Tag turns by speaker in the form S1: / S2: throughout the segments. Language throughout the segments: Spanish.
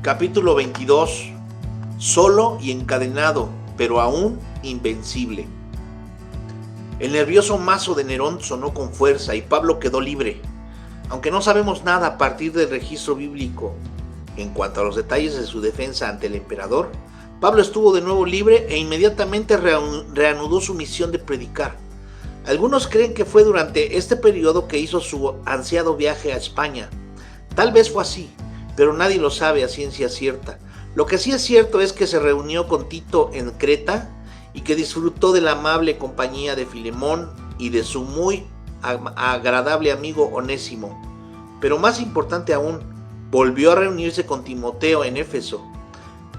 S1: Capítulo 22. Solo y encadenado, pero aún invencible. El nervioso mazo de Nerón sonó con fuerza y Pablo quedó libre. Aunque no sabemos nada a partir del registro bíblico en cuanto a los detalles de su defensa ante el emperador, Pablo estuvo de nuevo libre e inmediatamente reanudó su misión de predicar. Algunos creen que fue durante este periodo que hizo su ansiado viaje a España. Tal vez fue así, pero nadie lo sabe a ciencia cierta. Lo que sí es cierto es que se reunió con Tito en Creta y que disfrutó de la amable compañía de Filemón y de su muy agradable amigo Onésimo. Pero más importante aún, volvió a reunirse con Timoteo en Éfeso.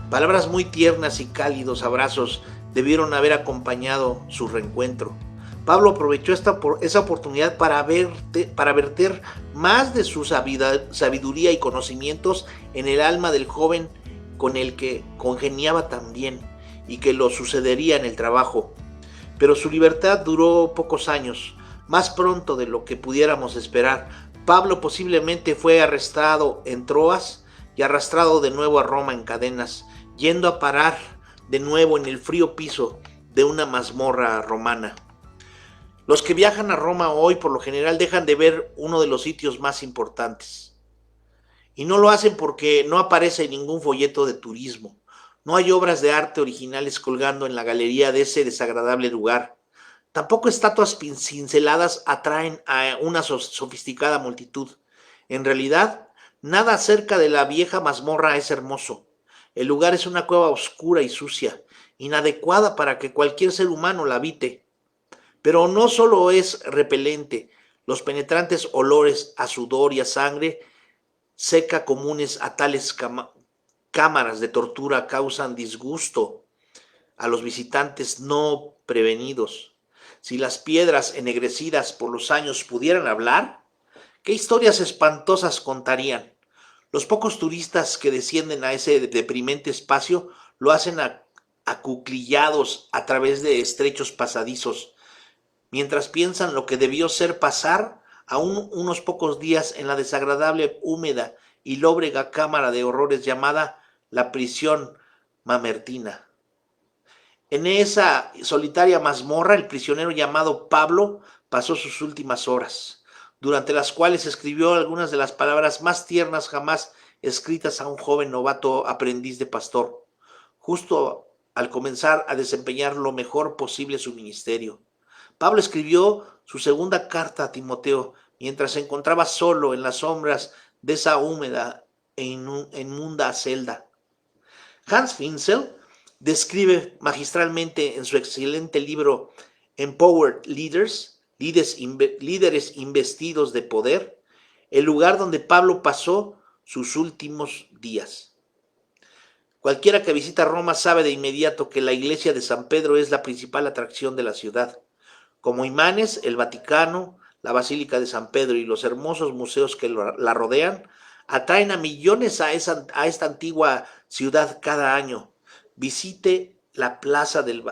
S1: Palabras muy tiernas y cálidos abrazos debieron haber acompañado su reencuentro. Pablo aprovechó esa oportunidad para verter más de su sabiduría y conocimientos en el alma del joven con el que congeniaba tan bien y que lo sucedería en el trabajo. Pero su libertad duró pocos años, más pronto de lo que pudiéramos esperar. Pablo posiblemente fue arrestado en Troas y arrastrado de nuevo a Roma en cadenas, yendo a parar de nuevo en el frío piso de una mazmorra romana. Los que viajan a Roma hoy por lo general dejan de ver uno de los sitios más importantes. Y no lo hacen porque no aparece en ningún folleto de turismo. No hay obras de arte originales colgando en la galería de ese desagradable lugar. Tampoco estatuas cinceladas atraen a una sofisticada multitud. En realidad, nada cerca de la vieja mazmorra es hermoso. El lugar es una cueva oscura y sucia, inadecuada para que cualquier ser humano la habite. Pero no solo es repelente, los penetrantes olores a sudor y a sangre seca comunes a tales cámaras de tortura causan disgusto a los visitantes no prevenidos. Si las piedras ennegrecidas por los años pudieran hablar, ¿qué historias espantosas contarían? Los pocos turistas que descienden a ese deprimente espacio lo hacen acuclillados a través de estrechos pasadizos, mientras piensan lo que debió ser pasar aún unos pocos días en la desagradable, húmeda y lóbrega cámara de horrores llamada la prisión mamertina. En esa solitaria mazmorra, el prisionero llamado Pablo pasó sus últimas horas, durante las cuales escribió algunas de las palabras más tiernas jamás escritas a un joven novato aprendiz de pastor, justo al comenzar a desempeñar lo mejor posible su ministerio. Pablo escribió su segunda carta a Timoteo mientras se encontraba solo en las sombras de esa húmeda e inmunda celda. Hans Finzel describe magistralmente en su excelente libro Empowered Leaders, líderes investidos de poder, el lugar donde Pablo pasó sus últimos días. Cualquiera que visita Roma sabe de inmediato que la iglesia de San Pedro es la principal atracción de la ciudad. Como imanes, el Vaticano, la Basílica de San Pedro y los hermosos museos que la rodean atraen a millones a esta antigua ciudad cada año. Visité la plaza del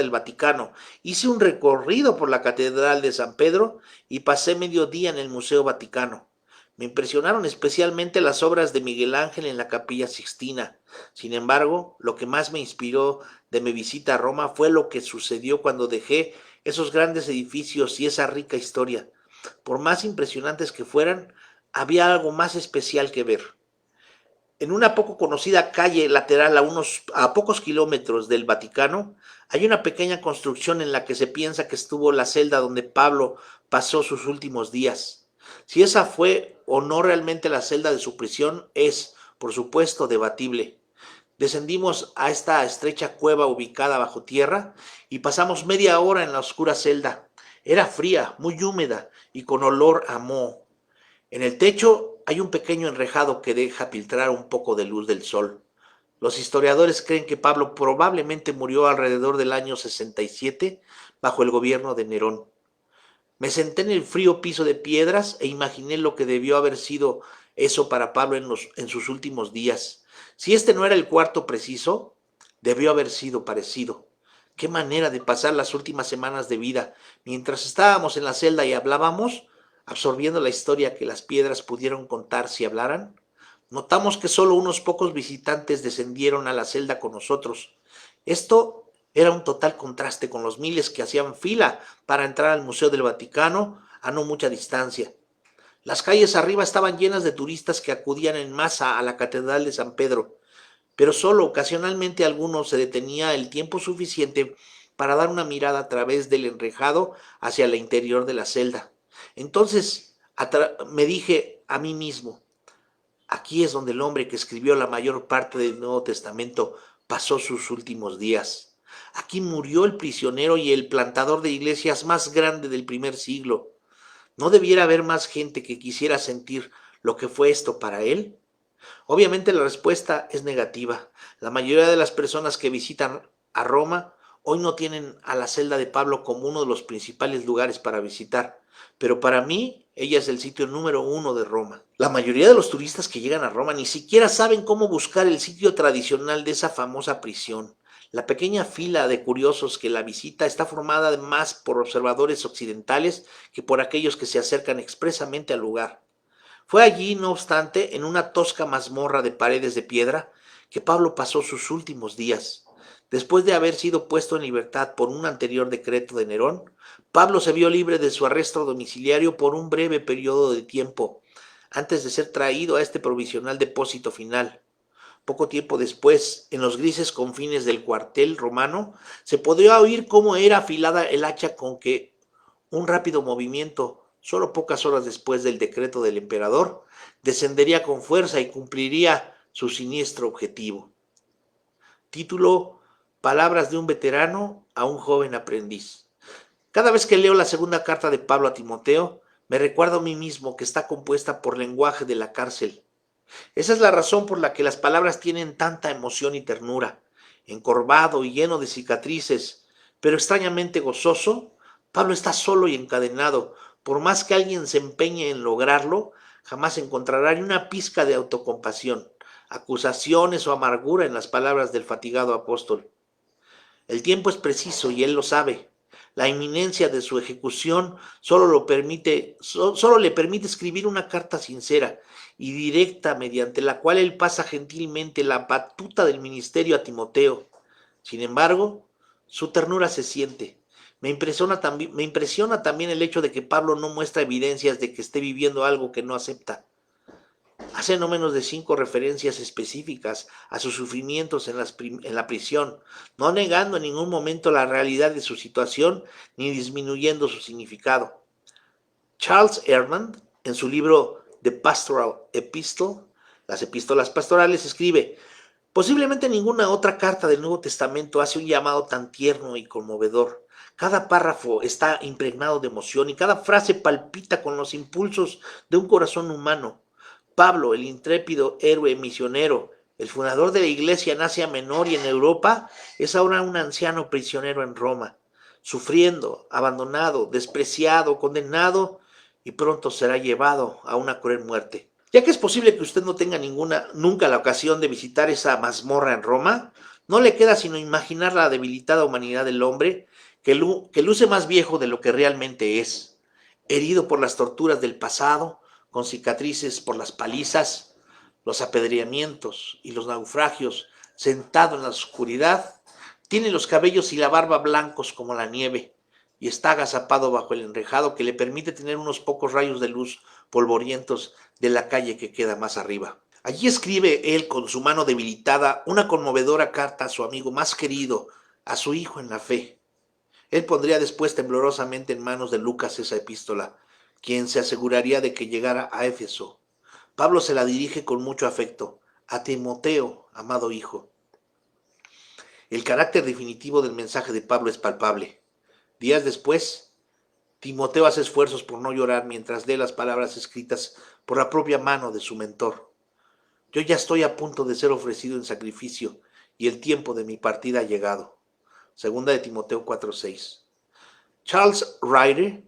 S1: Vaticano, hice un recorrido por la Catedral de San Pedro y pasé medio día en el Museo Vaticano. Me impresionaron especialmente las obras de Miguel Ángel en la Capilla Sixtina. Sin embargo, lo que más me inspiró de mi visita a Roma fue lo que sucedió cuando dejé esos grandes edificios y esa rica historia. Por más impresionantes que fueran, había algo más especial que ver. En una poco conocida calle lateral a pocos kilómetros del Vaticano, hay una pequeña construcción en la que se piensa que estuvo la celda donde Pablo pasó sus últimos días. Si esa fue o no realmente la celda de su prisión es, por supuesto, debatible. Descendimos a esta estrecha cueva ubicada bajo tierra y pasamos media hora en la oscura celda. Era fría, muy húmeda y con olor a moho. En el techo hay un pequeño enrejado que deja filtrar un poco de luz del sol. Los historiadores creen que Pablo probablemente murió alrededor del año 67 bajo el gobierno de Nerón. Me senté en el frío piso de piedras e imaginé lo que debió haber sido eso para Pablo en sus últimos días. Si este no era el cuarto preciso, debió haber sido parecido. Qué manera de pasar las últimas semanas de vida. Mientras estábamos en la celda y hablábamos, absorbiendo la historia que las piedras pudieron contar si hablaran, Notamos que solo unos pocos visitantes descendieron a la celda con nosotros. Esto era un total contraste con los miles que hacían fila para entrar al Museo del Vaticano a no mucha distancia. Las calles arriba estaban llenas de turistas que acudían en masa a la Catedral de San Pedro, pero solo ocasionalmente alguno se detenía el tiempo suficiente para dar una mirada a través del enrejado hacia el interior de la celda. Entonces me dije a mí mismo, aquí es donde el hombre que escribió la mayor parte del Nuevo Testamento pasó sus últimos días. Aquí murió el prisionero y el plantador de iglesias más grande del primer siglo. ¿No debiera haber más gente que quisiera sentir lo que fue esto para él? Obviamente la respuesta es negativa. La mayoría de las personas que visitan a Roma hoy no tienen a la celda de Pablo como uno de los principales lugares para visitar, pero para mí ella es el sitio número uno de Roma. La mayoría de los turistas que llegan a Roma ni siquiera saben cómo buscar el sitio tradicional de esa famosa prisión. La pequeña fila de curiosos que la visita está formada más por observadores occidentales que por aquellos que se acercan expresamente al lugar. Fue allí, no obstante, en una tosca mazmorra de paredes de piedra, que Pablo pasó sus últimos días. Después de haber sido puesto en libertad por un anterior decreto de Nerón, Pablo se vio libre de su arresto domiciliario por un breve periodo de tiempo, antes de ser traído a este provisional depósito final. Poco tiempo después, en los grises confines del cuartel romano, se podía oír cómo era afilada el hacha con que un rápido movimiento, solo pocas horas después del decreto del emperador, descendería con fuerza y cumpliría su siniestro objetivo. Título: Palabras de un veterano a un joven aprendiz. Cada vez que leo la segunda carta de Pablo a Timoteo, me recuerdo a mí mismo que está compuesta por lenguaje de la cárcel. Esa es la razón por la que las palabras tienen tanta emoción y ternura. Encorvado y lleno de cicatrices, pero extrañamente gozoso, Pablo está solo y encadenado. Por más que alguien se empeñe en lograrlo, jamás encontrará ni una pizca de autocompasión, acusaciones o amargura en las palabras del fatigado apóstol. El tiempo es preciso y él lo sabe. La inminencia de su ejecución solo le permite escribir una carta sincera y directa mediante la cual él pasa gentilmente la batuta del ministerio a Timoteo. Sin embargo, su ternura se siente. Me impresiona también el hecho de que Pablo no muestra evidencias de que esté viviendo algo que no acepta. Hace no menos de 5 referencias específicas a sus sufrimientos en la prisión, no negando en ningún momento la realidad de su situación ni disminuyendo su significado. Charles Erdman, en su libro The Pastoral Epistle, las epístolas pastorales, escribe: posiblemente ninguna otra carta del Nuevo Testamento hace un llamado tan tierno y conmovedor. Cada párrafo está impregnado de emoción y cada frase palpita con los impulsos de un corazón humano. Pablo, el intrépido héroe misionero, el fundador de la iglesia en Asia Menor y en Europa, es ahora un anciano prisionero en Roma, sufriendo, abandonado, despreciado, condenado, y pronto será llevado a una cruel muerte. Ya que es posible que usted no tenga nunca la ocasión de visitar esa mazmorra en Roma, no le queda sino imaginar la debilitada humanidad del hombre que luce más viejo de lo que realmente es, herido por las torturas del pasado, con cicatrices por las palizas, los apedreamientos y los naufragios, sentado en la oscuridad, tiene los cabellos y la barba blancos como la nieve y está agazapado bajo el enrejado que le permite tener unos pocos rayos de luz polvorientos de la calle que queda más arriba. Allí escribe él con su mano debilitada una conmovedora carta a su amigo más querido, a su hijo en la fe. Él pondría después temblorosamente en manos de Lucas esa epístola, quien se aseguraría de que llegara a Éfeso. Pablo se la dirige con mucho afecto: a Timoteo, amado hijo. El carácter definitivo del mensaje de Pablo es palpable. Días después, Timoteo hace esfuerzos por no llorar mientras lee las palabras escritas por la propia mano de su mentor. Yo ya estoy a punto de ser ofrecido en sacrificio y el tiempo de mi partida ha llegado. Segunda de Timoteo 4:6. Charles Ryder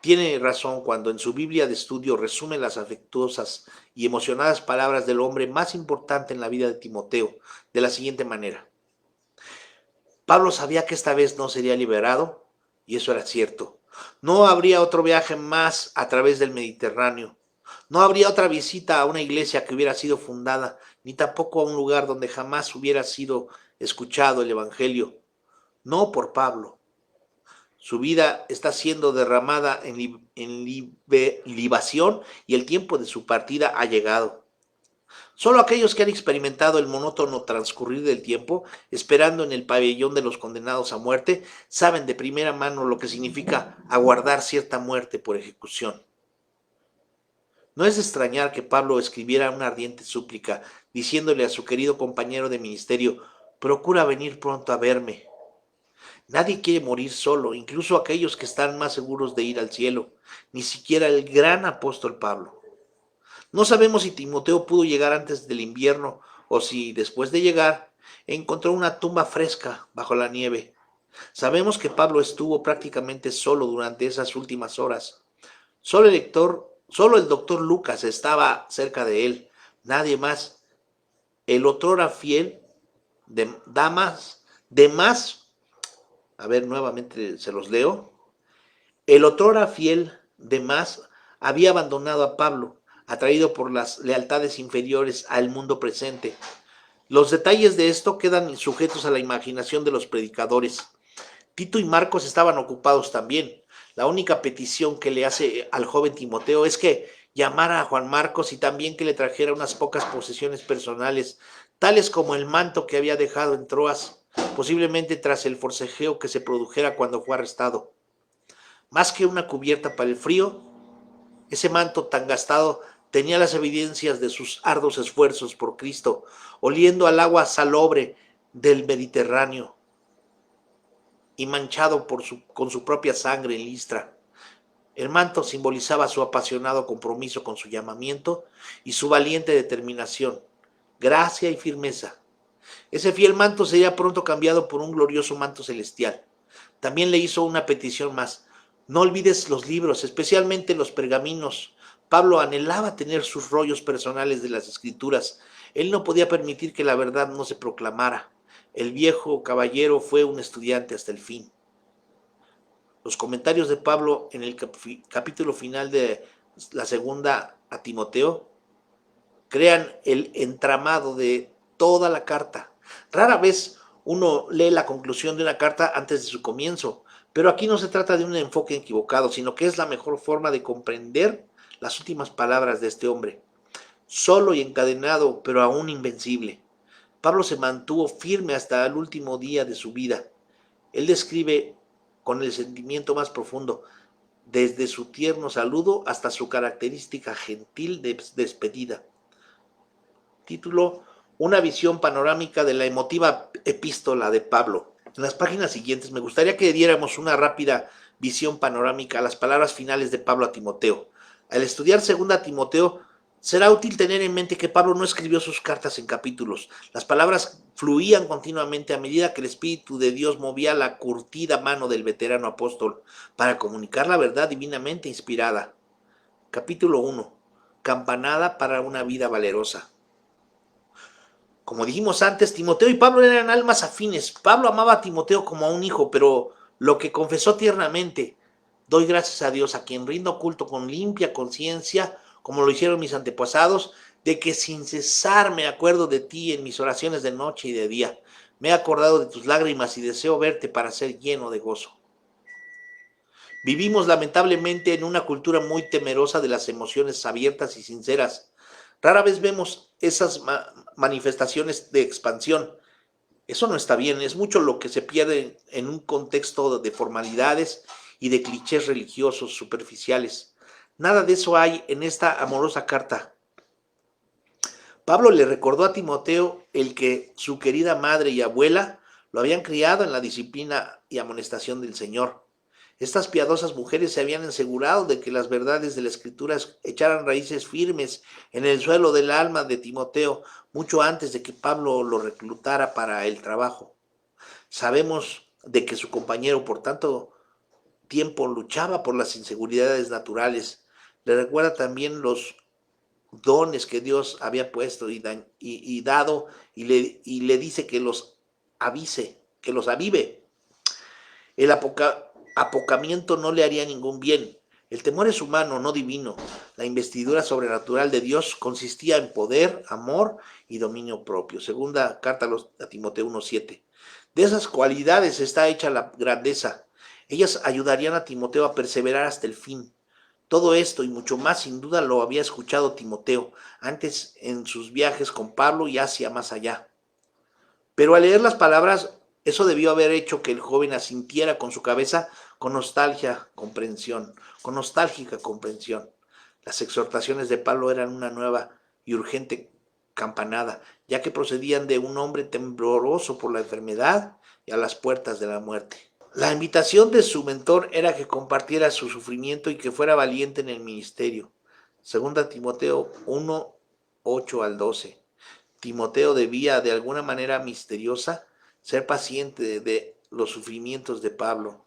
S1: tiene razón cuando en su Biblia de estudio resume las afectuosas y emocionadas palabras del hombre más importante en la vida de Timoteo de la siguiente manera: Pablo sabía que esta vez no sería liberado, y eso era cierto. No habría otro viaje más a través del Mediterráneo. No habría otra visita a una iglesia que hubiera sido fundada, ni tampoco a un lugar donde jamás hubiera sido escuchado el Evangelio. No por Pablo. Su vida está siendo derramada en libación y el tiempo de su partida ha llegado. Solo aquellos que han experimentado el monótono transcurrir del tiempo, esperando en el pabellón de los condenados a muerte, saben de primera mano lo que significa aguardar cierta muerte por ejecución. No es de extrañar que Pablo escribiera una ardiente súplica, diciéndole a su querido compañero de ministerio: procura venir pronto a verme. Nadie quiere morir solo, incluso aquellos que están más seguros de ir al cielo, ni siquiera el gran apóstol Pablo. No sabemos si Timoteo pudo llegar antes del invierno o si, después de llegar, encontró una tumba fresca bajo la nieve. Sabemos que Pablo estuvo prácticamente solo durante esas últimas horas. Solo el doctor Lucas estaba cerca de él, nadie más. El otrora fiel Demas, a ver, nuevamente se los leo. El otrora fiel Demas había abandonado a Pablo, atraído por las lealtades inferiores al mundo presente. Los detalles de esto quedan sujetos a la imaginación de los predicadores. Tito y Marcos estaban ocupados también. La única petición que le hace al joven Timoteo es que llamara a Juan Marcos y también que le trajera unas pocas posesiones personales, tales como el manto que había dejado en Troas, posiblemente tras el forcejeo que se produjera cuando fue arrestado. Más que una cubierta para el frío, ese manto tan gastado tenía las evidencias de sus arduos esfuerzos por Cristo, oliendo al agua salobre del Mediterráneo y manchado con su propia sangre en Listra. El manto simbolizaba su apasionado compromiso con su llamamiento y su valiente determinación, gracia y firmeza. Ese fiel manto sería pronto cambiado por un glorioso manto celestial. También le hizo una petición más: no olvides los libros, especialmente los pergaminos. Pablo anhelaba tener sus rollos personales de las Escrituras. Él no podía permitir que la verdad no se proclamara. El viejo caballero fue un estudiante hasta el fin. Los comentarios de Pablo en el capítulo final de la segunda a Timoteo crean el entramado de toda la carta. Rara vez uno lee la conclusión de una carta antes de su comienzo, pero aquí no se trata de un enfoque equivocado, sino que es la mejor forma de comprender las últimas palabras de este hombre. Solo y encadenado, pero aún invencible, Pablo se mantuvo firme hasta el último día de su vida. Él describe con el sentimiento más profundo, desde su tierno saludo hasta su característica gentil despedida. Título: Una visión panorámica de la emotiva epístola de Pablo. En las páginas siguientes me gustaría que diéramos una rápida visión panorámica a las palabras finales de Pablo a Timoteo. Al estudiar segunda Timoteo, será útil tener en mente que Pablo no escribió sus cartas en capítulos. Las palabras fluían continuamente a medida que el Espíritu de Dios movía la curtida mano del veterano apóstol para comunicar la verdad divinamente inspirada. Capítulo 1. Campanada para una vida valerosa. Como dijimos antes, Timoteo y Pablo eran almas afines. Pablo amaba a Timoteo como a un hijo, pero lo que confesó tiernamente: doy gracias a Dios, a quien rindo culto con limpia conciencia, como lo hicieron mis antepasados, de que sin cesar me acuerdo de ti en mis oraciones de noche y de día. Me he acordado de tus lágrimas y deseo verte para ser lleno de gozo. Vivimos lamentablemente en una cultura muy temerosa de las emociones abiertas y sinceras. Rara vez vemos esas manifestaciones de expansión. Eso no está bien, es mucho lo que se pierde en un contexto de formalidades y de clichés religiosos superficiales. Nada de eso hay en esta amorosa carta. Pablo le recordó a Timoteo el que su querida madre y abuela lo habían criado en la disciplina y amonestación del Señor. Estas piadosas mujeres se habían asegurado de que las verdades de la Escritura echaran raíces firmes en el suelo del alma de Timoteo mucho antes de que Pablo lo reclutara para el trabajo. Sabemos de que su compañero por tanto tiempo luchaba por las inseguridades naturales. Le recuerda también los dones que Dios había puesto y dado, y le dice que los avise, que los avive. El apocamiento no le haría ningún bien. El temor es humano, no divino. La investidura sobrenatural de Dios consistía en poder, amor y dominio propio. Segunda carta a Timoteo 1:7. De esas cualidades está hecha la grandeza. Ellas ayudarían a Timoteo a perseverar hasta el fin. Todo esto y mucho más sin duda lo había escuchado Timoteo antes en sus viajes con Pablo y hacia más allá. Pero al leer las palabras, eso debió haber hecho que el joven asintiera con su cabeza con con nostálgica comprensión. Las exhortaciones de Pablo eran una nueva y urgente campanada, ya que procedían de un hombre tembloroso por la enfermedad y a las puertas de la muerte. La invitación de su mentor era que compartiera su sufrimiento y que fuera valiente en el ministerio. Segunda Timoteo 1:8 al 12. Timoteo debía, de alguna manera misteriosa, ser paciente de los sufrimientos de Pablo,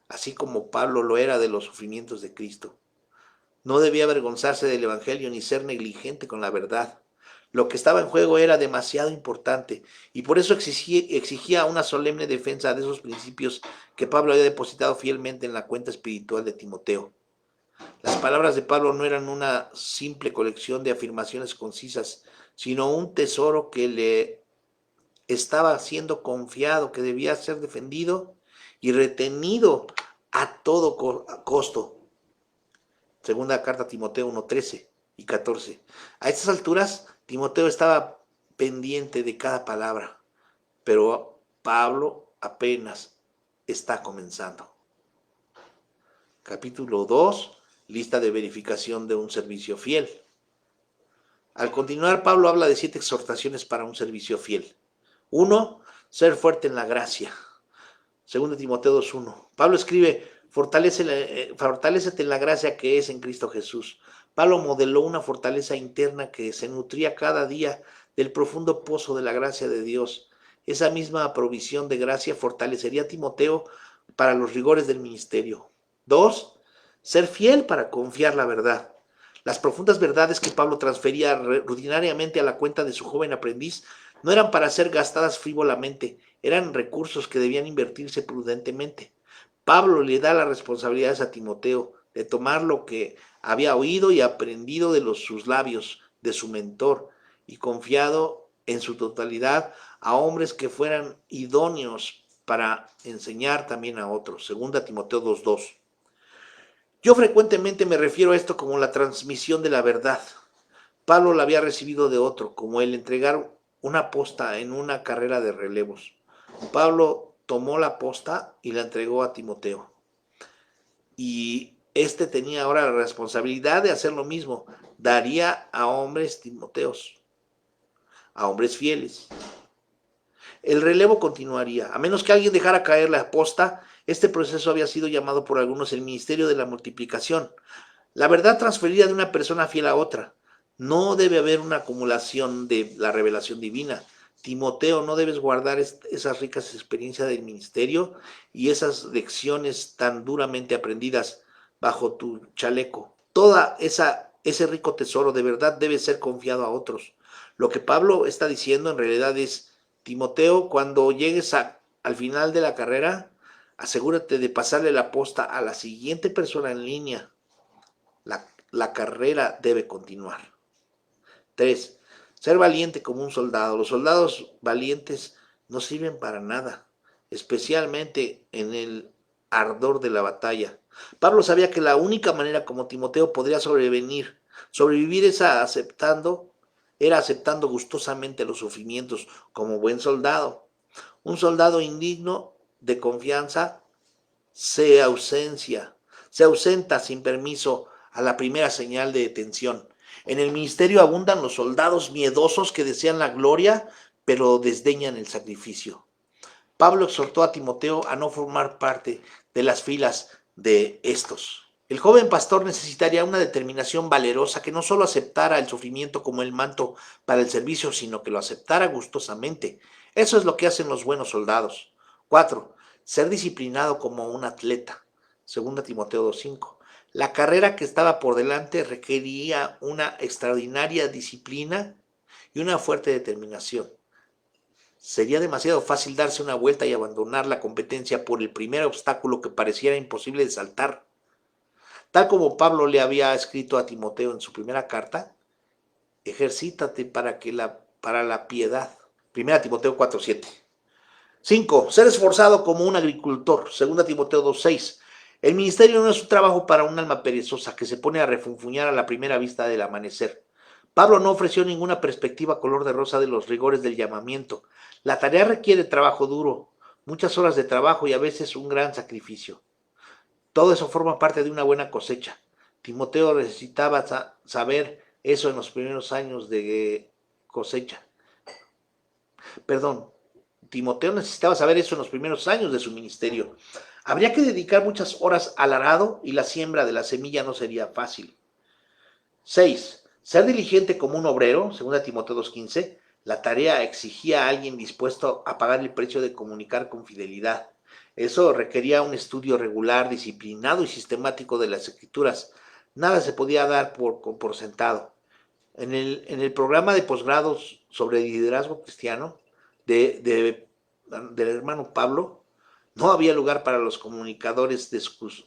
S1: así como Pablo lo era de los sufrimientos de Cristo. No debía avergonzarse del Evangelio ni ser negligente con la verdad. Lo que estaba en juego era demasiado importante y por eso exigía una solemne defensa de esos principios que Pablo había depositado fielmente en la cuenta espiritual de Timoteo. Las palabras de Pablo no eran una simple colección de afirmaciones concisas, sino un tesoro que le estaba siendo confiado, que debía ser defendido y retenido a todo costo. Segunda carta a Timoteo 1:13 y 14. A estas alturas, Timoteo estaba pendiente de cada palabra, pero Pablo apenas está comenzando. Capítulo 2, lista de verificación de un servicio fiel. Al continuar, Pablo habla de 7 exhortaciones para un servicio fiel. 1. Ser fuerte en la gracia. 2 Timoteo 2:1. Pablo escribe, fortalécete en la gracia que es en Cristo Jesús. Pablo modeló una fortaleza interna que se nutría cada día del profundo pozo de la gracia de Dios. Esa misma provisión de gracia fortalecería a Timoteo para los rigores del ministerio. 2. Ser fiel para confiar la verdad. Las profundas verdades que Pablo transfería rutinariamente a la cuenta de su joven aprendiz no eran para ser gastadas frívolamente, eran recursos que debían invertirse prudentemente. Pablo le da las responsabilidades a Timoteo de tomar lo que había oído y aprendido de sus labios, de su mentor, y confiado en su totalidad a hombres que fueran idóneos para enseñar también a otros. Segunda Timoteo 2:2. Yo frecuentemente me refiero a esto como la transmisión de la verdad. Pablo la había recibido de otro, como el entregar una posta en una carrera de relevos. Pablo tomó la posta y la entregó a Timoteo. Y este tenía ahora la responsabilidad de hacer lo mismo. Daría a hombres Timoteos, a hombres fieles. El relevo continuaría. A menos que alguien dejara caer la posta, este proceso había sido llamado por algunos el ministerio de la multiplicación. La verdad transferida de una persona fiel a otra. No debe haber una acumulación de la revelación divina. Timoteo, no debes guardar esas ricas experiencias del ministerio y esas lecciones tan duramente aprendidas bajo tu chaleco. Ese rico tesoro de verdad debe ser confiado a otros. Lo que Pablo está diciendo en realidad es, Timoteo, cuando llegues al final de la carrera, asegúrate de pasarle la posta a la siguiente persona en línea. La carrera debe continuar. 3. Ser valiente como un soldado. Los soldados valientes no sirven para nada, especialmente en el ardor de la batalla. Pablo sabía que la única manera como Timoteo podría sobrevivir era aceptando gustosamente los sufrimientos como buen soldado. Un soldado indigno de confianza se ausenta sin permiso a la primera señal de detención. En el ministerio abundan los soldados miedosos que desean la gloria, pero desdeñan el sacrificio. Pablo exhortó a Timoteo a no formar parte de las filas de estos. El joven pastor necesitaría una determinación valerosa que no solo aceptara el sufrimiento como el manto para el servicio, sino que lo aceptara gustosamente. Eso es lo que hacen los buenos soldados. 4. Ser disciplinado como un atleta. 2 Timoteo 2:5. La carrera que estaba por delante requería una extraordinaria disciplina y una fuerte determinación. Sería demasiado fácil darse una vuelta y abandonar la competencia por el primer obstáculo que pareciera imposible de saltar. Tal como Pablo le había escrito a Timoteo en su primera carta, ejercítate para la piedad. Primera Timoteo 4:7. 5. Ser esforzado como un agricultor. Segunda Timoteo 2:6. El ministerio no es un trabajo para un alma perezosa que se pone a refunfuñar a la primera vista del amanecer. Pablo no ofreció ninguna perspectiva color de rosa de los rigores del llamamiento. La tarea requiere trabajo duro, muchas horas de trabajo y a veces un gran sacrificio. Todo eso forma parte de una buena cosecha. Timoteo necesitaba saber eso en los primeros años de cosecha. Perdón, Timoteo necesitaba saber eso en los primeros años de su ministerio. Habría que dedicar muchas horas al arado y la siembra de la semilla no sería fácil. 6. Ser diligente como un obrero, según Timoteo 2:15, la tarea exigía a alguien dispuesto a pagar el precio de comunicar con fidelidad. Eso requería un estudio regular, disciplinado y sistemático de las escrituras. Nada se podía dar por sentado. En el programa de posgrados sobre liderazgo cristiano del hermano Pablo, no había lugar para los comunicadores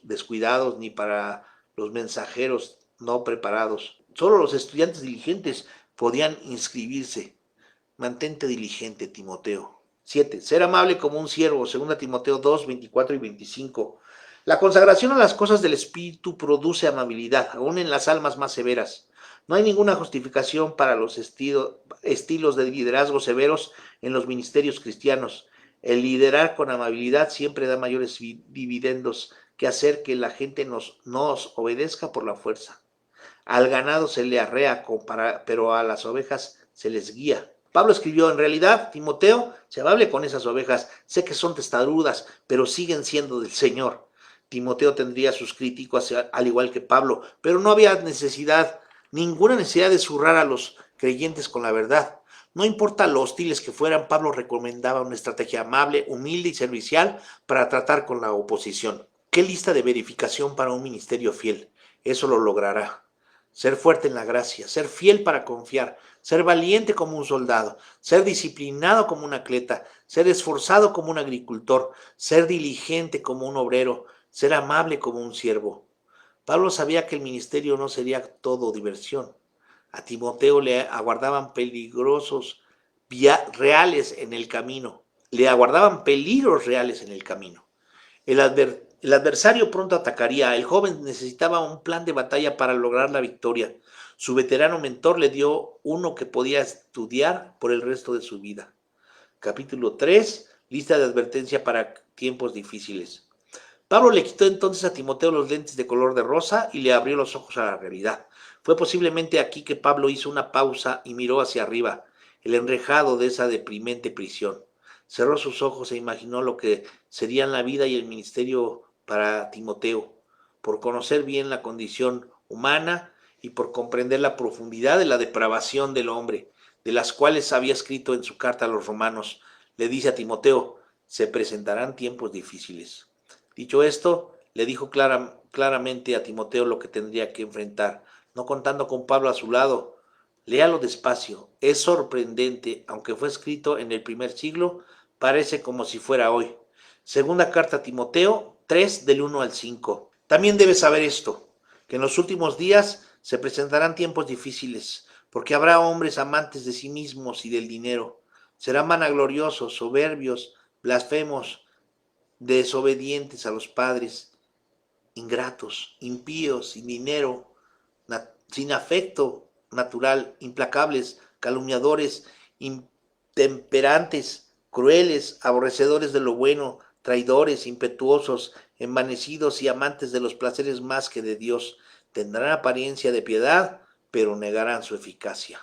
S1: descuidados ni para los mensajeros no preparados. Solo los estudiantes diligentes podían inscribirse. Mantente diligente, Timoteo. 7. Ser amable como un siervo, 2 Timoteo 2, 24 y 25. La consagración a las cosas del Espíritu produce amabilidad, aún en las almas más severas. No hay ninguna justificación para los estilos de liderazgo severos en los ministerios cristianos. El liderar con amabilidad siempre da mayores dividendos que hacer que la gente nos obedezca por la fuerza. Al ganado se le arrea, pero a las ovejas se les guía. Pablo escribió, en realidad, Timoteo, se amable con esas ovejas, sé que son testarudas, pero siguen siendo del Señor. Timoteo tendría sus críticos al igual que Pablo, pero no había ninguna necesidad de zurrar a los creyentes con la verdad. No importa lo hostiles que fueran, Pablo recomendaba una estrategia amable, humilde y servicial para tratar con la oposición. ¿Qué lista de verificación para un ministerio fiel? Eso lo logrará. Ser fuerte en la gracia, ser fiel para confiar, ser valiente como un soldado, ser disciplinado como un atleta, ser esforzado como un agricultor, ser diligente como un obrero, ser amable como un siervo. Pablo sabía que el ministerio no sería todo diversión. A Timoteo le aguardaban peligrosos reales en el camino. Le aguardaban peligros reales en el camino. El adversario pronto atacaría. El joven necesitaba un plan de batalla para lograr la victoria. Su veterano mentor le dio uno que podía estudiar por el resto de su vida. Capítulo 3. Lista de advertencia para tiempos difíciles. Pablo le quitó entonces a Timoteo los lentes de color de rosa y le abrió los ojos a la realidad. Fue posiblemente aquí que Pablo hizo una pausa y miró hacia arriba, el enrejado de esa deprimente prisión. Cerró sus ojos e imaginó lo que serían la vida y el ministerio para Timoteo, por conocer bien la condición humana y por comprender la profundidad de la depravación del hombre, de las cuales había escrito en su carta a los romanos. Le dice a Timoteo, se presentarán tiempos difíciles. Dicho esto, le dijo claramente a Timoteo lo que tendría que enfrentar, no contando con Pablo a su lado. Léalo despacio. Es sorprendente, aunque fue escrito en el primer siglo, parece como si fuera hoy. Segunda carta a Timoteo 3 del 1 al 5. También debes saber esto, que en los últimos días se presentarán tiempos difíciles, porque habrá hombres amantes de sí mismos y del dinero. Serán vanagloriosos, soberbios, blasfemos, desobedientes a los padres, ingratos, impíos, sin dinero, sin afecto natural, implacables, calumniadores, intemperantes, crueles, aborrecedores de lo bueno, traidores, impetuosos, envanecidos y amantes de los placeres más que de Dios. Tendrán apariencia de piedad, pero negarán su eficacia.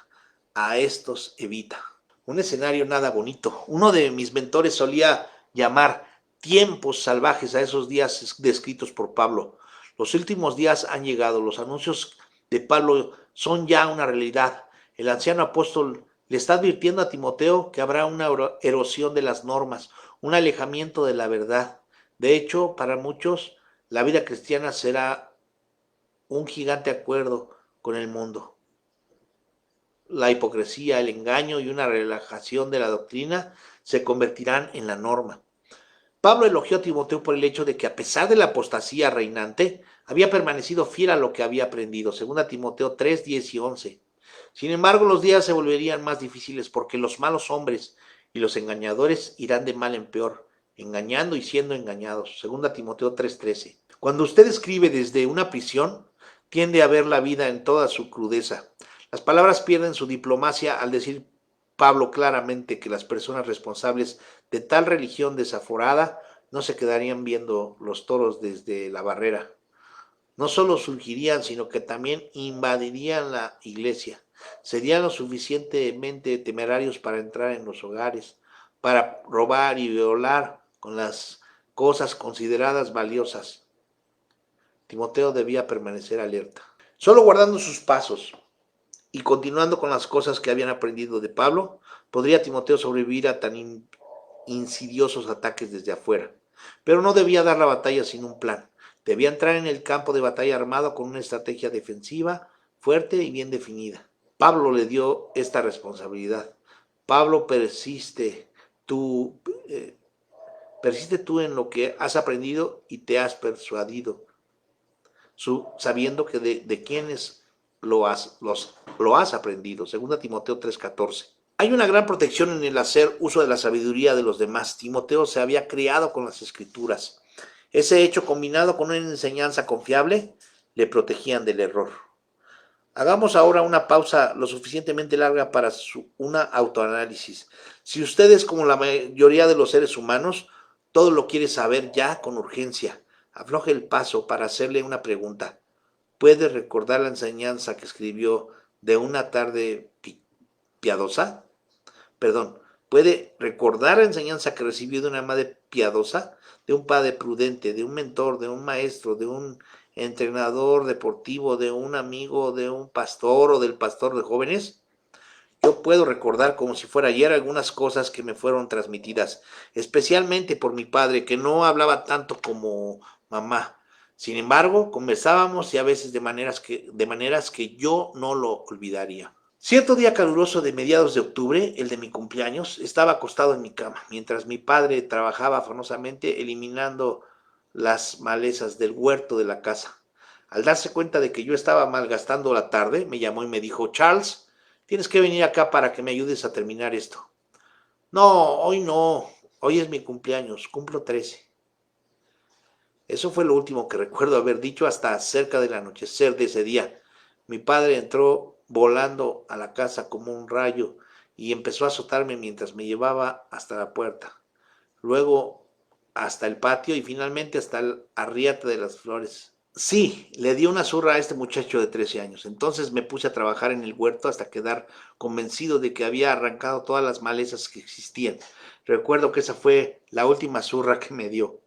S1: A estos evita. Un escenario nada bonito. Uno de mis mentores solía llamar tiempos salvajes a esos días descritos por Pablo. Los últimos días han llegado, los anuncios de Pablo son ya una realidad. El anciano apóstol le está advirtiendo a Timoteo que habrá una erosión de las normas, un alejamiento de la verdad. De hecho, para muchos, la vida cristiana será un gigante acuerdo con el mundo. La hipocresía, el engaño y una relajación de la doctrina se convertirán en la norma. Pablo elogió a Timoteo por el hecho de que a pesar de la apostasía reinante, había permanecido fiel a lo que había aprendido. Segunda Timoteo 3, 10 y 11. Sin embargo, los días se volverían más difíciles porque los malos hombres y los engañadores irán de mal en peor, engañando y siendo engañados. Segunda Timoteo 3:13. Cuando usted escribe desde una prisión, tiende a ver la vida en toda su crudeza. Las palabras pierden su diplomacia al decir Pablo claramente que las personas responsables de tal religión desaforada no se quedarían viendo los toros desde la barrera. No solo surgirían, sino que también invadirían la iglesia. Serían lo suficientemente temerarios para entrar en los hogares, para robar y violar con las cosas consideradas valiosas. Timoteo debía permanecer alerta. Solo guardando sus pasos y continuando con las cosas que habían aprendido de Pablo, podría Timoteo sobrevivir a tan insidiosos ataques desde afuera. Pero no debía dar la batalla sin un plan. Debía entrar en el campo de batalla armado con una estrategia defensiva fuerte y bien definida. Pablo le dio esta responsabilidad. Pablo, tú, persiste tú en lo que has aprendido y te has persuadido, sabiendo que de quienes lo has aprendido. Segunda Timoteo 3:14. Hay una gran protección en el hacer uso de la sabiduría de los demás. Timoteo se había criado con las escrituras. Ese hecho, combinado con una enseñanza confiable, le protegían del error. Hagamos ahora una pausa lo suficientemente larga para una autoanálisis. Si usted es como la mayoría de los seres humanos, todo lo quiere saber ya con urgencia. Afloje el paso para hacerle una pregunta. ¿Puede recordar la enseñanza que escribió de una tarde piadosa? Perdón, ¿puede recordar la enseñanza que recibió de una madre piadosa, de un padre prudente, de un mentor, de un maestro, de un entrenador deportivo, de un amigo, de un pastor o del pastor de jóvenes? Yo puedo recordar como si fuera ayer algunas cosas que me fueron transmitidas, especialmente por mi padre, que no hablaba tanto como mamá. Sin embargo, conversábamos y a veces de maneras que yo no lo olvidaría. Cierto día caluroso de mediados de octubre, el de mi cumpleaños, estaba acostado en mi cama, mientras mi padre trabajaba afanosamente eliminando las malezas del huerto de la casa. Al darse cuenta de que yo estaba malgastando la tarde, me llamó y me dijo: Charles, tienes que venir acá para que me ayudes a terminar esto. No, hoy es mi cumpleaños, cumplo 13. Eso fue lo último que recuerdo haber dicho hasta cerca del anochecer de ese día. Mi padre entró volando a la casa como un rayo y empezó a azotarme mientras me llevaba hasta la puerta, luego hasta el patio y finalmente hasta el arriate de las flores. Sí, le di una zurra a este muchacho de 13 años. Entonces me puse a trabajar en el huerto hasta quedar convencido de que había arrancado todas las malezas que existían. Recuerdo que esa fue la última zurra que me dio.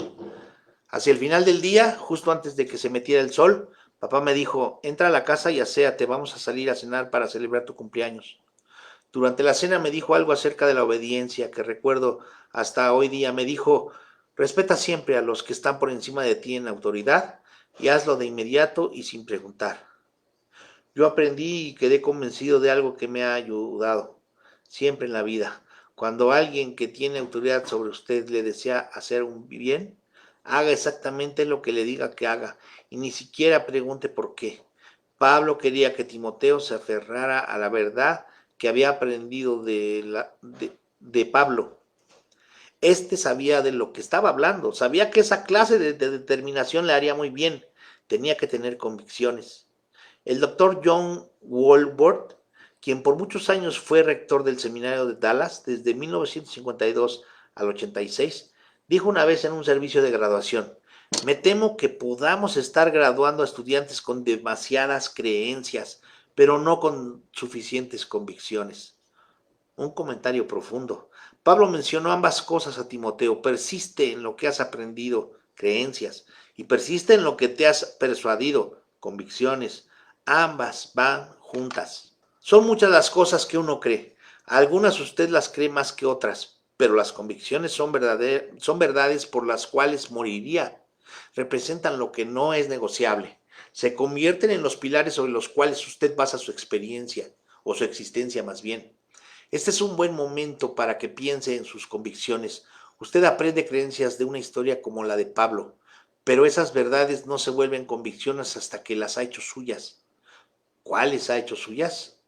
S1: Hacia el final del día, justo antes de que se metiera el sol, papá me dijo: entra a la casa y aséate, vamos a salir a cenar para celebrar tu cumpleaños. Durante la cena me dijo algo acerca de la obediencia que recuerdo hasta hoy día. Me dijo: respeta siempre a los que están por encima de ti en autoridad y hazlo de inmediato y sin preguntar. Yo aprendí y quedé convencido de algo que me ha ayudado siempre en la vida. Cuando alguien que tiene autoridad sobre usted le desea hacer un bien, haga exactamente lo que le diga que haga y ni siquiera pregunte por qué. Pablo quería que Timoteo se aferrara a la verdad que había aprendido de Pablo. Este sabía de lo que estaba hablando, sabía que esa clase de determinación le haría muy bien. Tenía que tener convicciones. El doctor John Walworth, quien por muchos años fue rector del seminario de Dallas desde 1952 al 86, dijo una vez en un servicio de graduación: me temo que podamos estar graduando a estudiantes con demasiadas creencias, pero no con suficientes convicciones. Un comentario profundo. Pablo mencionó ambas cosas a Timoteo: persiste en lo que has aprendido, creencias, y persiste en lo que te has persuadido, convicciones. Ambas van juntas. Son muchas las cosas que uno cree. Algunas usted las cree más que otras, pero las convicciones son verdades por las cuales moriría. Representan lo que no es negociable. Se convierten en los pilares sobre los cuales usted basa su experiencia, o su existencia más bien. Este es un buen momento para que piense en sus convicciones. Usted aprende creencias de una historia como la de Pablo, pero esas verdades no se vuelven convicciones hasta que las ha hecho suyas. ¿Cuáles ha hecho suyas?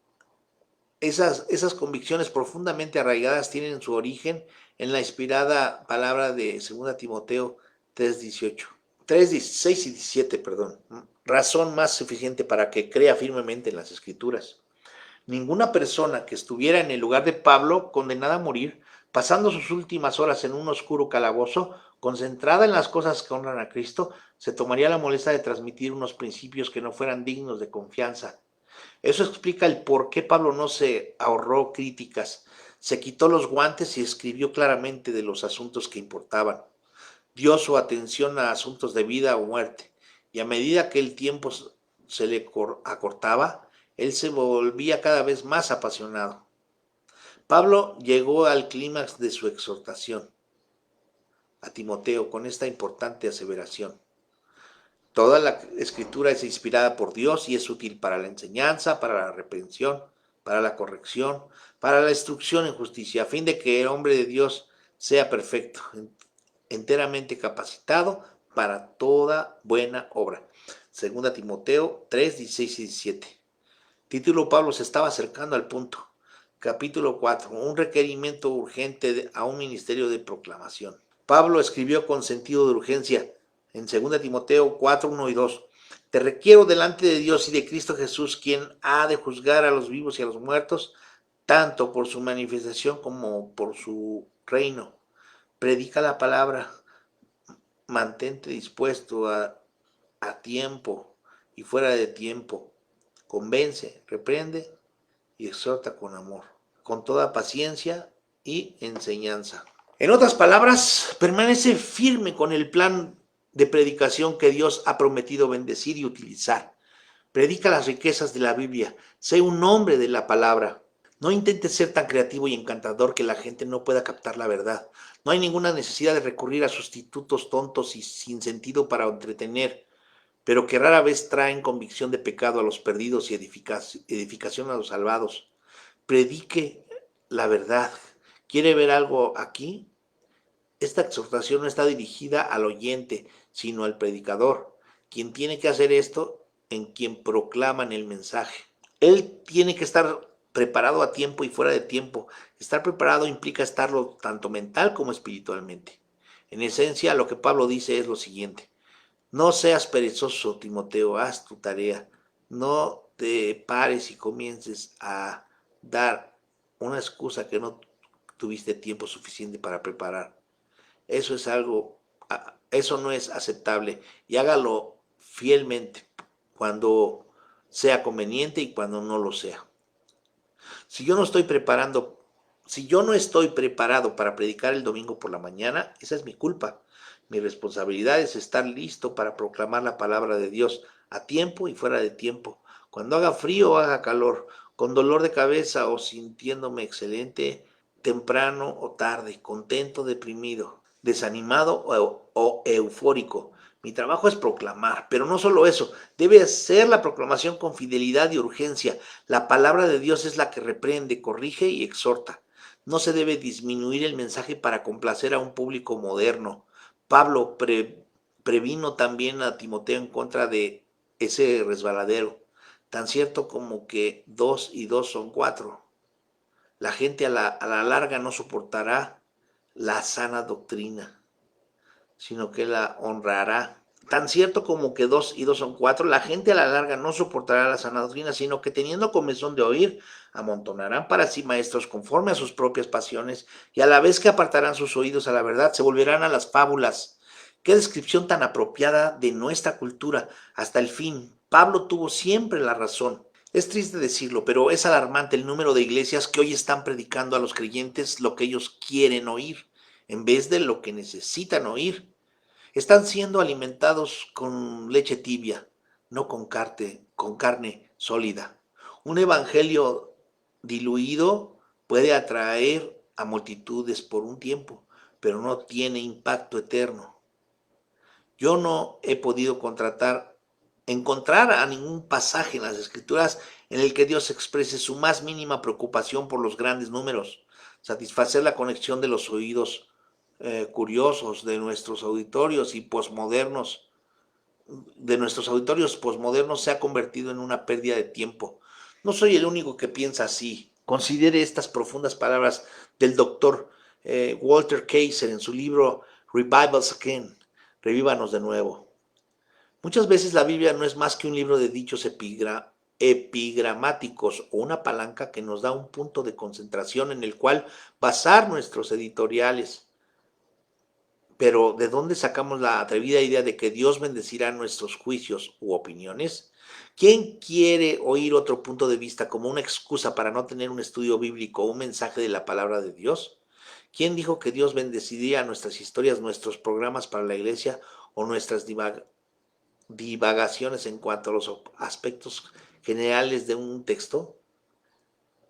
S1: Esas convicciones profundamente arraigadas tienen su origen en la inspirada palabra de 2 Timoteo 3:18. 3:16 y 17, perdón. Razón más suficiente para que crea firmemente en las Escrituras. Ninguna persona que estuviera en el lugar de Pablo, condenada a morir, pasando sus últimas horas en un oscuro calabozo, concentrada en las cosas que honran a Cristo, se tomaría la molestia de transmitir unos principios que no fueran dignos de confianza. Eso explica el por qué Pablo no se ahorró críticas, se quitó los guantes y escribió claramente de los asuntos que importaban. Dio su atención a asuntos de vida o muerte, y a medida que el tiempo se le acortaba, él se volvía cada vez más apasionado. Pablo llegó al clímax de su exhortación a Timoteo con esta importante aseveración. Toda la escritura es inspirada por Dios y es útil para la enseñanza, para la reprensión, para la corrección, para la instrucción en justicia, a fin de que el hombre de Dios sea perfecto, enteramente capacitado para toda buena obra. 2 Timoteo 3, 16 y 17. Título: Pablo se estaba acercando al punto. Capítulo 4. Un requerimiento urgente a un ministerio de proclamación. Pablo escribió con sentido de urgencia en 2 Timoteo 4, 1 y 2. Te requiero delante de Dios y de Cristo Jesús, quien ha de juzgar a los vivos y a los muertos, tanto por su manifestación como por su reino. Predica la palabra, mantente dispuesto a tiempo y fuera de tiempo. Convence, reprende y exhorta con amor, con toda paciencia y enseñanza. En otras palabras, permanece firme con el plan de predicación que Dios ha prometido bendecir y utilizar. Predica las riquezas de la Biblia, sé un hombre de la palabra. No intentes ser tan creativo y encantador que la gente no pueda captar la verdad. No hay ninguna necesidad de recurrir a sustitutos tontos y sin sentido para entretener, pero que rara vez traen convicción de pecado a los perdidos y edificación a los salvados. Predique la verdad. ¿Quiere ver algo aquí? Esta exhortación no está dirigida al oyente, sino al predicador, quien tiene que hacer esto en quien proclaman el mensaje. Él tiene que estar preparado a tiempo y fuera de tiempo. Estar preparado implica estarlo tanto mental como espiritualmente. En esencia, lo que Pablo dice es lo siguiente: no seas perezoso, Timoteo, haz tu tarea. No te pares y comiences a dar una excusa que no tuviste tiempo suficiente para preparar. Eso es algo, eso no es aceptable, y hágalo fielmente cuando sea conveniente y cuando no lo sea. Si yo no estoy preparando, si yo no estoy preparado para predicar el domingo por la mañana, esa es mi culpa. Mi responsabilidad es estar listo para proclamar la palabra de Dios a tiempo y fuera de tiempo, cuando haga frío o haga calor, con dolor de cabeza o sintiéndome excelente, temprano o tarde, contento, deprimido, desanimado o eufórico. Mi trabajo es proclamar, pero no solo eso, debe ser la proclamación con fidelidad y urgencia. La palabra de Dios es la que reprende, corrige y exhorta. No se debe disminuir el mensaje para complacer a un público moderno. Pablo previno también a Timoteo en contra de ese resbaladero, tan cierto como que 2 y 2 son 4. La gente a la larga no soportará la sana doctrina, sino que la honrará. Tan cierto como que 2 y 2 son 4, la gente a la larga no soportará la sana doctrina, sino que teniendo comezón de oír, amontonarán para sí maestros conforme a sus propias pasiones, y a la vez que apartarán sus oídos a la verdad, se volverán a las fábulas. Qué descripción tan apropiada de nuestra cultura. Hasta el fin, Pablo tuvo siempre la razón. Es triste decirlo, pero es alarmante el número de iglesias que hoy están predicando a los creyentes lo que ellos quieren oír, en vez de lo que necesitan oír. Están siendo alimentados con leche tibia, no con carne sólida. Un evangelio diluido puede atraer a multitudes por un tiempo, pero no tiene impacto eterno. Yo no he podido encontrar a ningún pasaje en las Escrituras en el que Dios exprese su más mínima preocupación por los grandes números, satisfacer la conexión de los oídos curiosos de nuestros auditorios y posmodernos, se ha convertido en una pérdida de tiempo. No soy el único que piensa así. Considere estas profundas palabras del doctor Walter Kaiser en su libro Revival Again, Revívanos de nuevo. Muchas veces la Biblia no es más que un libro de dichos epigramáticos o una palanca que nos da un punto de concentración en el cual basar nuestros editoriales. Pero ¿de dónde sacamos la atrevida idea de que Dios bendecirá nuestros juicios u opiniones? ¿Quién quiere oír otro punto de vista como una excusa para no tener un estudio bíblico o un mensaje de la palabra de Dios? ¿Quién dijo que Dios bendeciría nuestras historias, nuestros programas para la iglesia o nuestras divagaciones en cuanto a los aspectos generales de un texto?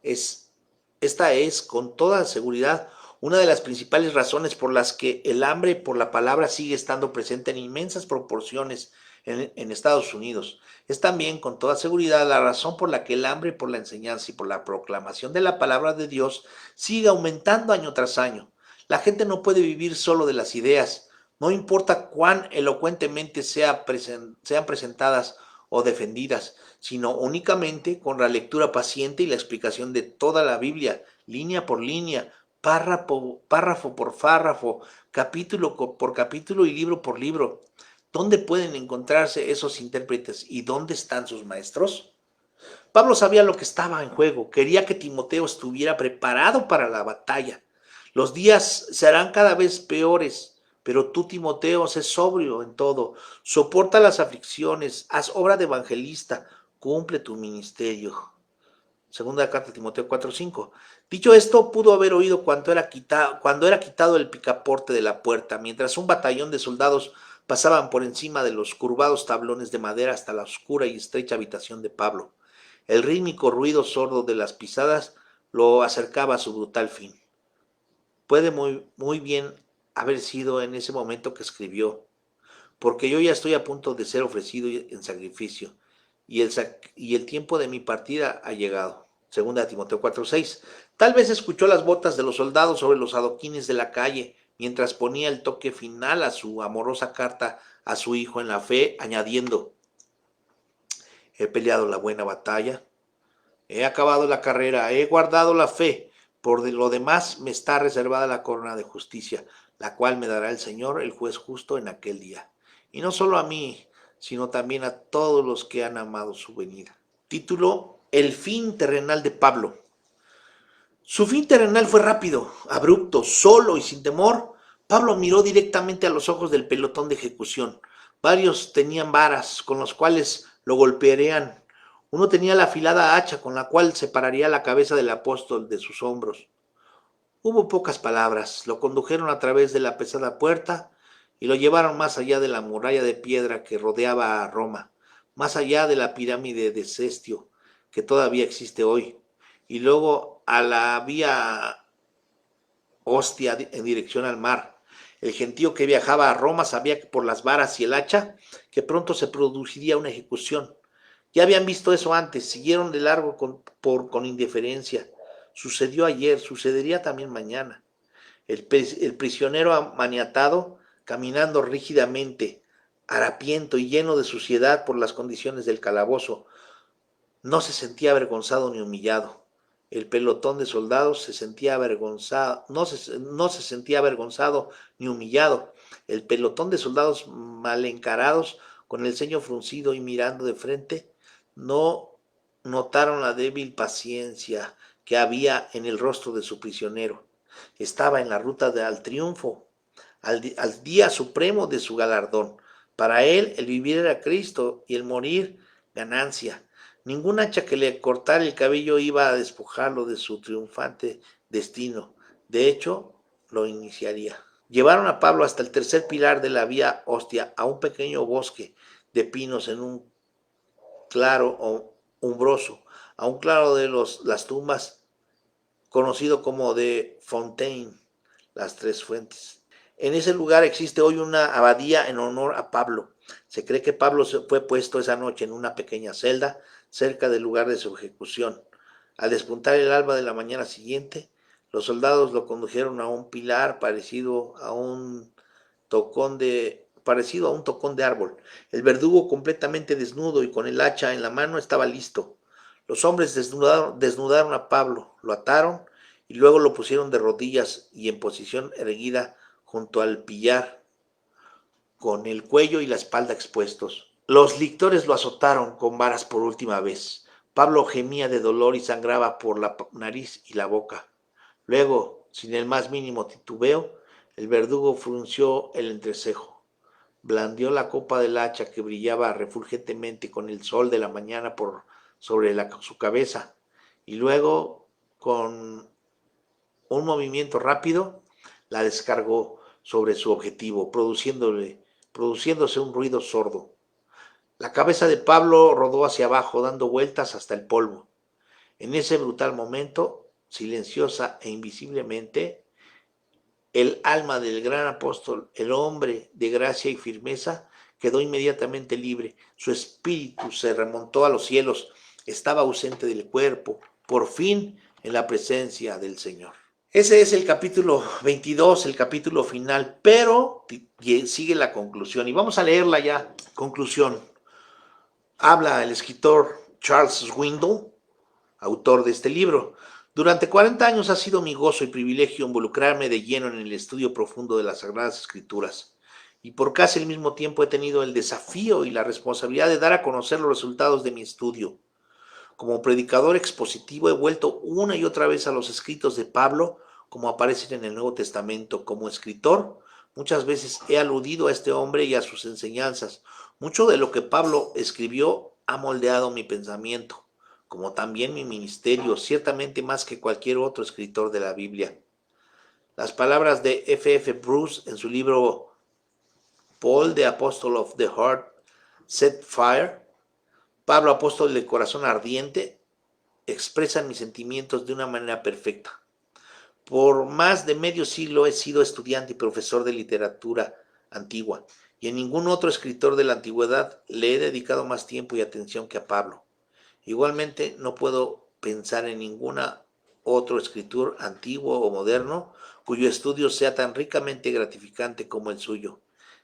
S1: Esta es, con toda seguridad, una de las principales razones por las que el hambre por la palabra sigue estando presente en inmensas proporciones en Estados Unidos. Es también, con toda seguridad, la razón por la que el hambre por la enseñanza y por la proclamación de la palabra de Dios sigue aumentando año tras año. La gente no puede vivir solo de las ideas, no importa cuán elocuentemente sean presentadas o defendidas, sino únicamente con la lectura paciente y la explicación de toda la Biblia, línea por línea, párrafo por párrafo, capítulo por capítulo y libro por libro. ¿Dónde pueden encontrarse esos intérpretes y dónde están sus maestros? Pablo sabía lo que estaba en juego, quería que Timoteo estuviera preparado para la batalla. Los días serán cada vez peores, pero tú, Timoteo, sé sobrio en todo, soporta las aflicciones, haz obra de evangelista, cumple tu ministerio. Segunda carta de Timoteo 4:5. Dicho esto, pudo haber oído cuando era quitado el picaporte de la puerta, mientras un batallón de soldados pasaban por encima de los curvados tablones de madera hasta la oscura y estrecha habitación de Pablo. El rítmico ruido sordo de las pisadas lo acercaba a su brutal fin. Puede muy bien haber sido en ese momento que escribió, porque yo ya estoy a punto de ser ofrecido en sacrificio, y el tiempo de mi partida ha llegado. Segunda Timoteo 4:6. Tal vez escuchó las botas de los soldados sobre los adoquines de la calle, mientras ponía el toque final a su amorosa carta a su hijo en la fe, añadiendo: he peleado la buena batalla, he acabado la carrera, he guardado la fe. Por lo demás me está reservada la corona de justicia, la cual me dará el Señor, el juez justo, en aquel día. Y no solo a mí, sino también a todos los que han amado su venida. Título: El fin terrenal de Pablo. Su fin terrenal fue rápido, abrupto, solo y sin temor. Pablo miró directamente a los ojos del pelotón de ejecución. Varios tenían varas con las cuales lo golpearían. Uno tenía la afilada hacha con la cual separaría la cabeza del apóstol de sus hombros. Hubo pocas palabras. Lo condujeron a través de la pesada puerta y lo llevaron más allá de la muralla de piedra que rodeaba a Roma, más allá de la pirámide de Cestio, que todavía existe hoy, y luego a la vía Ostia en dirección al mar. El gentío que viajaba a Roma sabía que por las varas y el hacha que pronto se produciría una ejecución. Ya habían visto eso antes, siguieron de largo con indiferencia. Sucedió ayer, sucedería también mañana. El prisionero maniatado, caminando rígidamente, harapiento y lleno de suciedad por las condiciones del calabozo, no se sentía avergonzado ni humillado. El pelotón de soldados se sentía avergonzado, no se sentía avergonzado ni humillado. El pelotón de soldados mal encarados, con el ceño fruncido y mirando de frente, no notaron la débil paciencia que había en el rostro de su prisionero. Estaba en la ruta al triunfo, al día supremo de su galardón. Para él, el vivir era Cristo y el morir, ganancia. Ningún hacha que le cortara el cabello iba a despojarlo de su triunfante destino. De hecho, lo iniciaría. Llevaron a Pablo hasta el tercer pilar de la vía Ostia, a un pequeño bosque de pinos en un claro o umbroso, a un claro de las tumbas, conocido como de Fontaine, las tres fuentes. En ese lugar existe hoy una abadía en honor a Pablo. Se cree que Pablo fue puesto esa noche en una pequeña celda cerca del lugar de su ejecución. Al despuntar el alba de la mañana siguiente, Los soldados lo condujeron a un pilar parecido a un tocón de árbol. El verdugo, completamente desnudo y con el hacha en la mano, estaba listo. Los hombres desnudaron a Pablo, lo ataron y luego lo pusieron de rodillas y en posición erguida junto al pillar, con el cuello y la espalda expuestos. Los lictores lo azotaron con varas por última vez. Pablo gemía de dolor y sangraba por la nariz y la boca. Luego, sin el más mínimo titubeo, el verdugo frunció el entrecejo, blandió la copa del hacha que brillaba refulgentemente con el sol de la mañana por sobre su cabeza, y luego, con un movimiento rápido, la descargó sobre su objetivo, produciéndose un ruido sordo. La cabeza de Pablo rodó hacia abajo, dando vueltas hasta el polvo. En ese brutal momento, silenciosa e invisiblemente, el alma del gran apóstol, el hombre de gracia y firmeza, quedó inmediatamente libre. Su espíritu se remontó a los cielos, estaba ausente del cuerpo, por fin en la presencia del Señor. Ese es el capítulo 22, el capítulo final, pero sigue la conclusión y vamos a leerla ya. Conclusión. Habla el escritor Charles Swindoll, autor de este libro. Durante 40 años ha sido mi gozo y privilegio involucrarme de lleno en el estudio profundo de las Sagradas Escrituras. Y por casi el mismo tiempo he tenido el desafío y la responsabilidad de dar a conocer los resultados de mi estudio. Como predicador expositivo he vuelto una y otra vez a los escritos de Pablo, como aparecen en el Nuevo Testamento. Como escritor, muchas veces he aludido a este hombre y a sus enseñanzas. Mucho de lo que Pablo escribió ha moldeado mi pensamiento, como también mi ministerio, ciertamente más que cualquier otro escritor de la Biblia. Las palabras de F.F. Bruce en su libro Paul, the Apostle of the Heart Set Fire, Pablo, apóstol de corazón ardiente, expresan mis sentimientos de una manera perfecta. Por más de medio siglo he sido estudiante y profesor de literatura antigua, y a ningún otro escritor de la antigüedad le he dedicado más tiempo y atención que a Pablo. Igualmente, no puedo pensar en ningún otro escritor antiguo o moderno cuyo estudio sea tan ricamente gratificante como el suyo.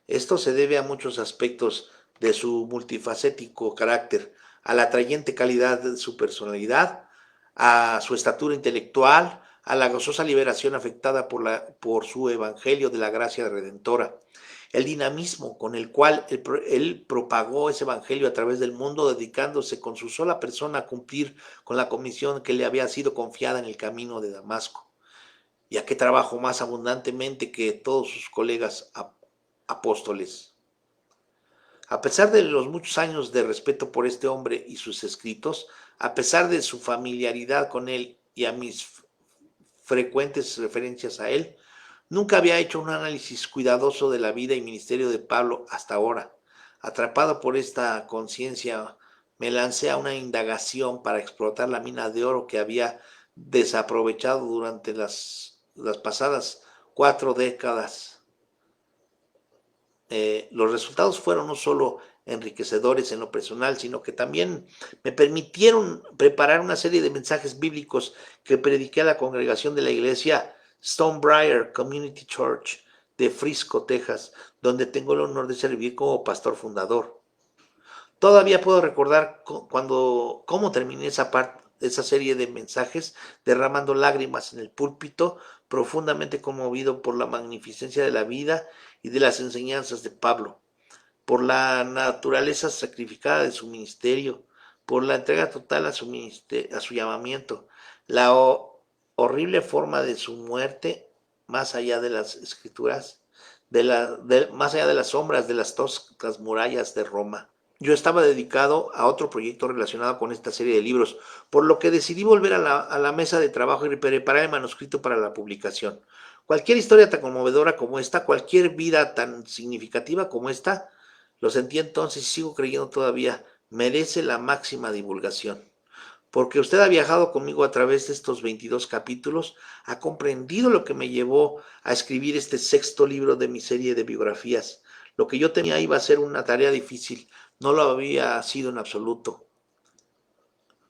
S1: Esto se debe a muchos aspectos de su multifacético carácter, a la atrayente calidad de su personalidad, a su estatura intelectual, a la gozosa liberación afectada por su evangelio de la gracia redentora, el dinamismo con el cual él propagó ese evangelio a través del mundo, dedicándose con su sola persona a cumplir con la comisión que le había sido confiada en el camino de Damasco, ya que trabajó más abundantemente que todos sus colegas apóstoles. A pesar de los muchos años de respeto por este hombre y sus escritos, a pesar de su familiaridad con él y a mis frecuentes referencias a él, nunca había hecho un análisis cuidadoso de la vida y ministerio de Pablo hasta ahora. Atrapado por esta conciencia, me lancé a una indagación para explotar la mina de oro que había desaprovechado durante las pasadas 4 décadas. Los resultados fueron no solo enriquecedores en lo personal, sino que también me permitieron preparar una serie de mensajes bíblicos que prediqué a la congregación de la iglesia Stonebriar Community Church de Frisco, Texas, donde tengo el honor de servir como pastor fundador. Todavía puedo recordar cómo terminé esa serie de mensajes, derramando lágrimas en el púlpito, profundamente conmovido por la magnificencia de la vida y de las enseñanzas de Pablo, por la naturaleza sacrificada de su ministerio, por la entrega total a su llamamiento, la horrible forma de su muerte, más allá de las escrituras, más allá de las sombras de las toscas murallas de Roma. Yo estaba dedicado a otro proyecto relacionado con esta serie de libros, por lo que decidí volver a la mesa de trabajo y preparar el manuscrito para la publicación. Cualquier historia tan conmovedora como esta, cualquier vida tan significativa como esta, lo sentí entonces y sigo creyendo todavía, merece la máxima divulgación. Porque usted ha viajado conmigo a través de estos 22 capítulos, ha comprendido lo que me llevó a escribir este 6º libro de mi serie de biografías. Lo que yo tenía iba a ser una tarea difícil, no lo había sido en absoluto.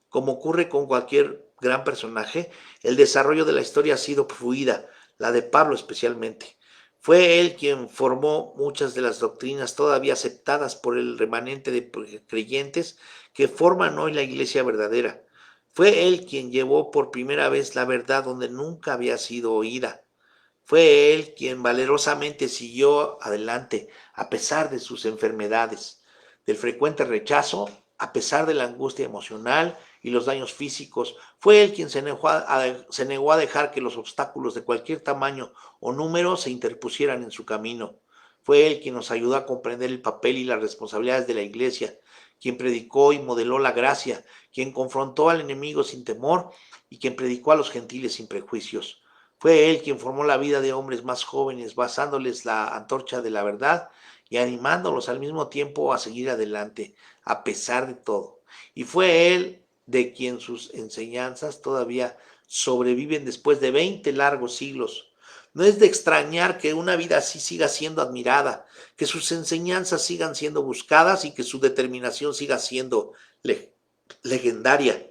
S1: Como ocurre con cualquier gran personaje, el desarrollo de la historia ha sido fluida, la de Pablo especialmente. Fue él quien formó muchas de las doctrinas todavía aceptadas por el remanente de creyentes que forman hoy la iglesia verdadera. Fue él quien llevó por primera vez la verdad donde nunca había sido oída. Fue él quien valerosamente siguió adelante a pesar de sus enfermedades, del frecuente rechazo, a pesar de la angustia emocional y los daños físicos. Fue él quien se negó a dejar que los obstáculos de cualquier tamaño o número se interpusieran en su camino. Fue él quien nos ayudó a comprender el papel y las responsabilidades de la iglesia, quien predicó y modeló la gracia, quien confrontó al enemigo sin temor y quien predicó a los gentiles sin prejuicios. Fue él quien formó la vida de hombres más jóvenes, basándoles la antorcha de la verdad y animándolos al mismo tiempo a seguir adelante, a pesar de todo. Y fue él de quien sus enseñanzas todavía sobreviven después de 20 largos siglos. No es de extrañar que una vida así siga siendo admirada, que sus enseñanzas sigan siendo buscadas y que su determinación siga siendo legendaria.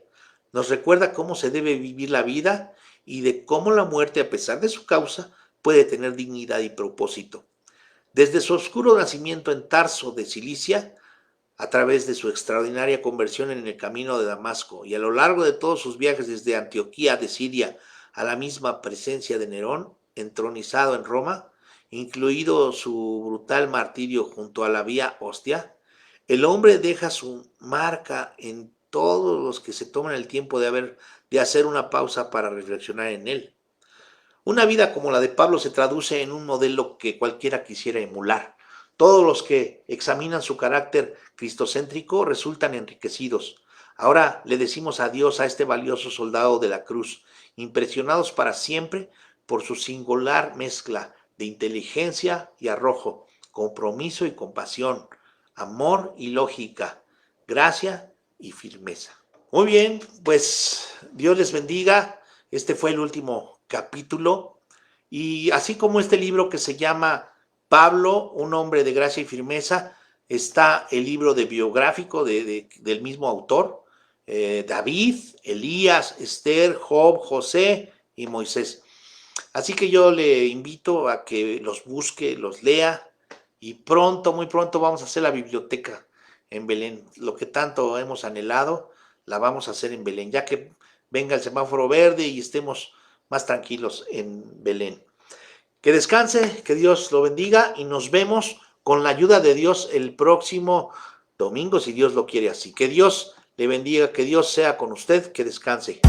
S1: Nos recuerda cómo se debe vivir la vida y de cómo la muerte, a pesar de su causa, puede tener dignidad y propósito. Desde su oscuro nacimiento en Tarso de Cilicia, a través de su extraordinaria conversión en el camino de Damasco y a lo largo de todos sus viajes desde Antioquía de Siria a la misma presencia de Nerón, entronizado en Roma, incluido su brutal martirio junto a la vía Ostia, el hombre deja su marca en todos los que se toman el tiempo de hacer una pausa para reflexionar en él. Una vida como la de Pablo se traduce en un modelo que cualquiera quisiera emular. Todos los que examinan su carácter cristocéntrico resultan enriquecidos. Ahora le decimos adiós a este valioso soldado de la cruz, impresionados para siempre por su singular mezcla de inteligencia y arrojo, compromiso y compasión, amor y lógica, gracia y firmeza. Muy bien, pues Dios les bendiga. Este fue el último capítulo. Y así como este libro que se llama Pablo, un hombre de gracia y firmeza, está el libro de biográfico del mismo autor, David, Elías, Esther, Job, José y Moisés. Así que yo le invito a que los busque, los lea y pronto, muy pronto vamos a hacer la biblioteca en Belén. Lo que tanto hemos anhelado, la vamos a hacer en Belén, ya que venga el semáforo verde y estemos más tranquilos en Belén. Que descanse, que Dios lo bendiga y nos vemos con la ayuda de Dios el próximo domingo, si Dios lo quiere así. Que Dios le bendiga, que Dios sea con usted, que descanse.